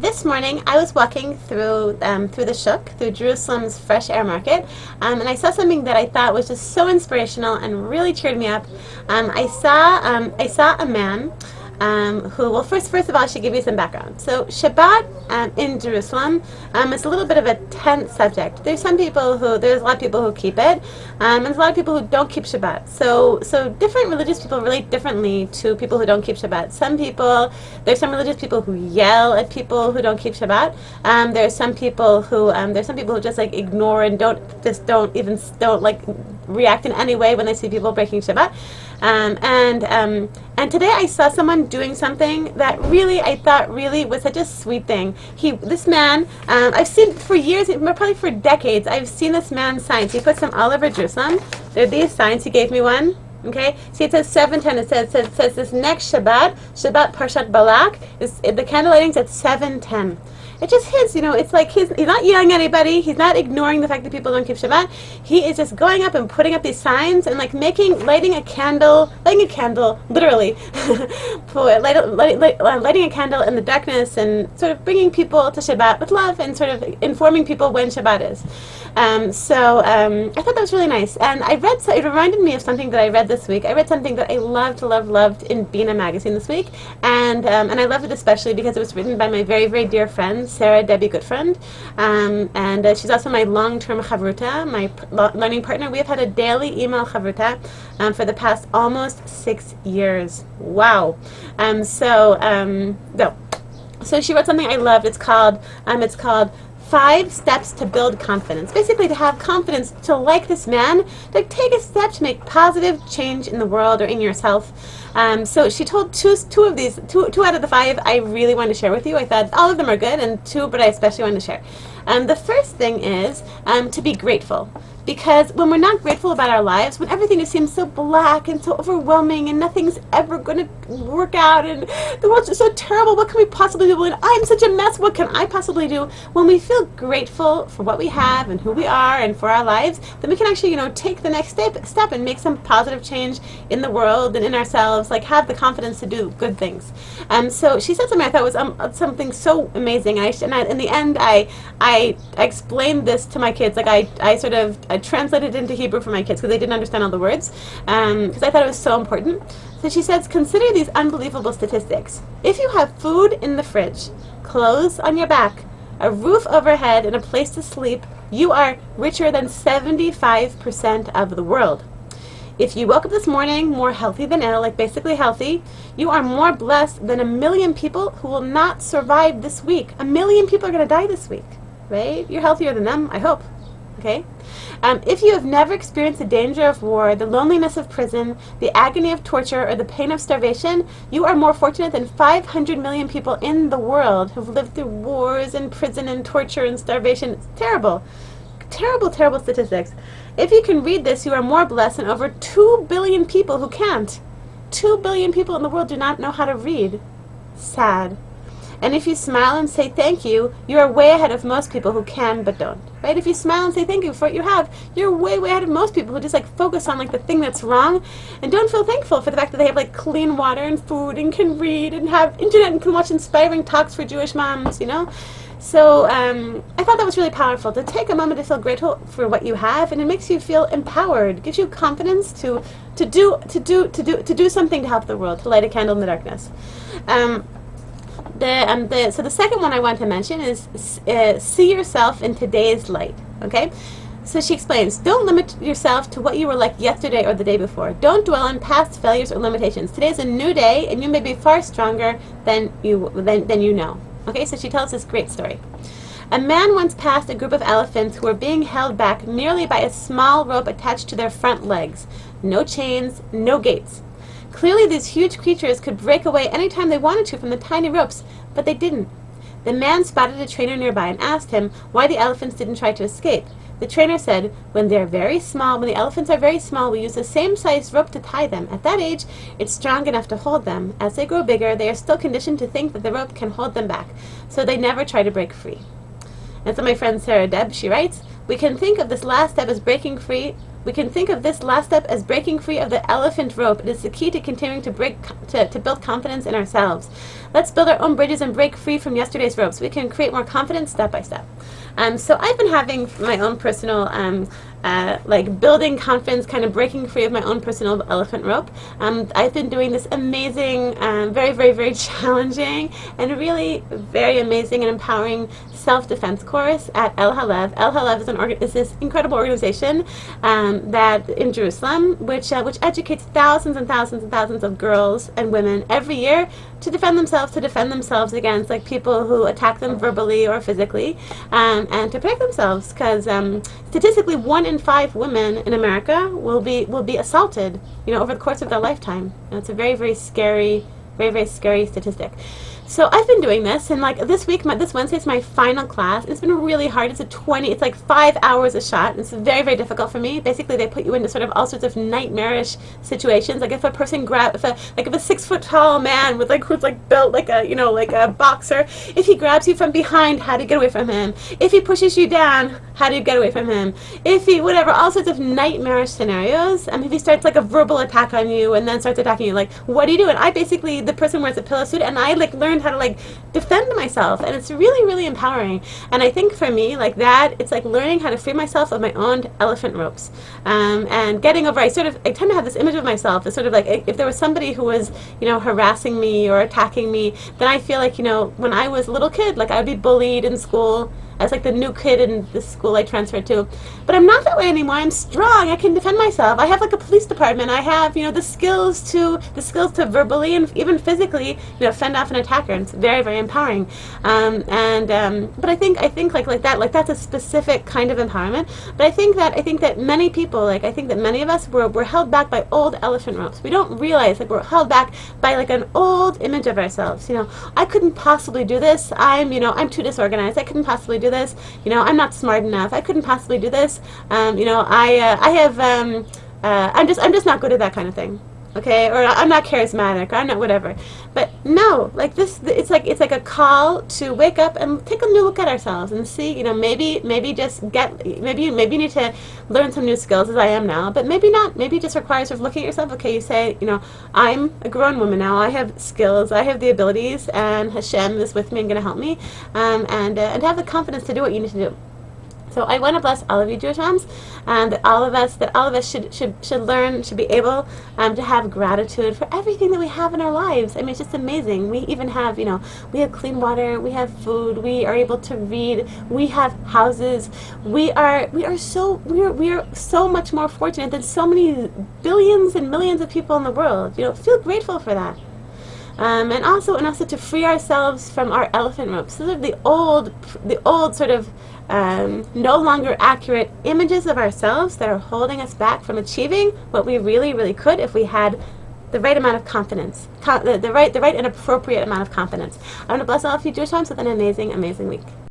this morning I was walking through the Shuk, through Jerusalem's fresh air market, and I saw something that I thought was just so inspirational and really cheered me up. I saw a man who, well, first of all, I should give you some background. So Shabbat in Jerusalem is a little bit of a tense subject. There's a lot of people who keep it, and there's a lot of people who don't keep Shabbat. So different religious people relate differently to people who don't keep Shabbat. There's some religious people who yell at people who don't keep Shabbat. There's some people who just like ignore and don't like react in any way when they see people breaking Shabbat. And today I saw someone doing something that really, I thought really was such a sweet thing. This man, I've seen for years, probably for decades, I've seen this man's signs. He puts them all over Jerusalem. There are these signs. He gave me one. Okay, see, it says 7:10. It says this next Shabbat Parshat Balak, the candle lighting's at 7:10. It just hits, it's like he's not yelling at anybody. He's not ignoring the fact that people don't keep Shabbat. He is just going up and putting up these signs and like lighting a candle, literally, lighting a candle in the darkness and sort of bringing people to Shabbat with love and sort of informing people when Shabbat is. I thought that was really nice. And it reminded me of something that I read this week. I read something that I loved in Bina magazine this week. And I loved it especially because it was written by my very, very dear friend, Sarah Debbie Goodfriend. And she's also my long-term chavruta, my learning partner. We have had a daily email chavruta for the past almost 6 years. Wow. So she wrote something I loved. It's called 5 Steps to Build Confidence. Basically, to have confidence, to like this man, to take a step to make positive change in the world or in yourself. So she told two out of the 5 I really wanted to share with you. I thought all of them are good, and 2, but I especially wanted to share. The first thing is to be grateful. Because when we're not grateful about our lives, when everything just seems so black and so overwhelming and nothing's ever going to work out and the world's just so terrible, what can we possibly do? And I'm such a mess, what can I possibly do? When we feel grateful for what we have and who we are and for our lives, then we can actually, take the next step and make some positive change in the world and in ourselves, like have the confidence to do good things. So she said something I thought was something so amazing. And in the end, I explained this to my kids. Like I translated it into Hebrew for my kids because they didn't understand all the words, because I thought it was so important. So she says, consider these unbelievable statistics. If you have food in the fridge, clothes on your back, a roof overhead, and a place to sleep, you are richer than 75% of the world. If you woke up this morning more healthy than ill, like basically healthy, you are more blessed than 1 million people who will not survive this week. 1 million people are going to die this week, right? You're healthier than them, I hope. Okay? If you have never experienced the danger of war, the loneliness of prison, the agony of torture, or the pain of starvation, you are more fortunate than 500 million people in the world who've lived through wars and prison and torture and starvation. It's terrible. Terrible, terrible statistics. If you can read this, you are more blessed than over 2 billion people who can't. 2 billion people in the world do not know how to read. Sad. And if you smile and say thank you, you are way ahead of most people who can but don't. Right? If you smile and say thank you for what you have, you're way, way ahead of most people who just like focus on like the thing that's wrong and don't feel thankful for the fact that they have like clean water and food and can read and have internet and can watch inspiring talks for Jewish moms, So I thought that was really powerful, to take a moment to feel grateful for what you have, and it makes you feel empowered, gives you confidence to do something to help the world, to light a candle in the darkness. So the second one I want to mention is see yourself in today's light. Okay, so she explains: don't limit yourself to what you were like yesterday or the day before. Don't dwell on past failures or limitations. Today is a new day, and you may be far stronger than you know. Okay, so she tells this great story. A man once passed a group of elephants who were being held back merely by a small rope attached to their front legs. No chains, no gates. Clearly these huge creatures could break away any time they wanted to from the tiny ropes, but they didn't. The man spotted a trainer nearby and asked him why the elephants didn't try to escape. The trainer said, when the elephants are very small, we use the same size rope to tie them. At that age, it's strong enough to hold them. As they grow bigger, they are still conditioned to think that the rope can hold them back, so they never try to break free. And so my friend Sarah Deb, she writes, we can think of this last step as breaking free We can think of this last step as breaking free of the elephant rope. It is the key to continuing to build confidence in ourselves. Let's build our own bridges and break free from yesterday's ropes. We can create more confidence step by step. So I've been having my own personal like building confidence, kind of breaking free of my own personal elephant rope. I've been doing this amazing, very, very, very challenging and really very amazing and empowering self-defense course at El Halev. El Halev is this incredible organization that in Jerusalem, which educates thousands and thousands and thousands of girls and women every year to defend themselves against like people who attack them verbally or physically, and to protect themselves, because statistically 1 in 5 women in America will be assaulted, over the course of their lifetime. It's a very, very scary, very, very scary statistic. So I've been doing this, and like this week, this Wednesday is my final class. It's been really hard. It's like 5 hours a shot. It's very, very difficult for me. Basically, they put you into sort of all sorts of nightmarish situations. Like if a person if a 6 foot tall man with who's built like a boxer, if he grabs you from behind, how do you get away from him? If he pushes you down, how do you get away from him? If he all sorts of nightmarish scenarios. If he starts like a verbal attack on you and then starts attacking you, like what do you do? And the person wears a pillow suit, and I learned how to defend myself, and it's really, really empowering. And I think for me, it's like learning how to free myself of my own elephant ropes, and getting over. I tend to have this image of myself as sort of like if there was somebody who was harassing me or attacking me, then I feel like when I was a little kid, I would be bullied in school. I was like the new kid in the school I transferred to. But I'm not that way anymore. I'm strong. I can defend myself. I have like a police department. I have, the skills to verbally and even physically, fend off an attacker. And it's very, very empowering. But I think like that's a specific kind of empowerment. But I think that many people, many of us we're held back by old elephant ropes. We don't realize we're held back by an old image of ourselves. I couldn't possibly do this. I'm too disorganized. I couldn't possibly do this. I'm not smart enough. I couldn't possibly do this. I'm just not good at that kind of thing. Okay, or I'm not charismatic, or I'm not whatever. But no, it's like a call to wake up and take a new look at ourselves and see, maybe you need to learn some new skills as I am now, but maybe not. Maybe it just requires sort of looking at yourself. Okay, you say, I'm a grown woman now. I have skills. I have the abilities, and Hashem is with me and going to help me, and have the confidence to do what you need to do. So I want to bless all of you Jewish moms, that all of us should be able to have gratitude for everything that we have in our lives. It's just amazing. We even have, we have clean water, we have food, we are able to read, we have houses. We are so much more fortunate than so many billions and millions of people in the world. Feel grateful for that. And also to free ourselves from our elephant ropes. Those are the old sort of no longer accurate images of ourselves that are holding us back from achieving what we really, really could if we had the right amount of confidence, the right and appropriate amount of confidence. I want to bless all of you Jewish moms with an amazing, amazing week.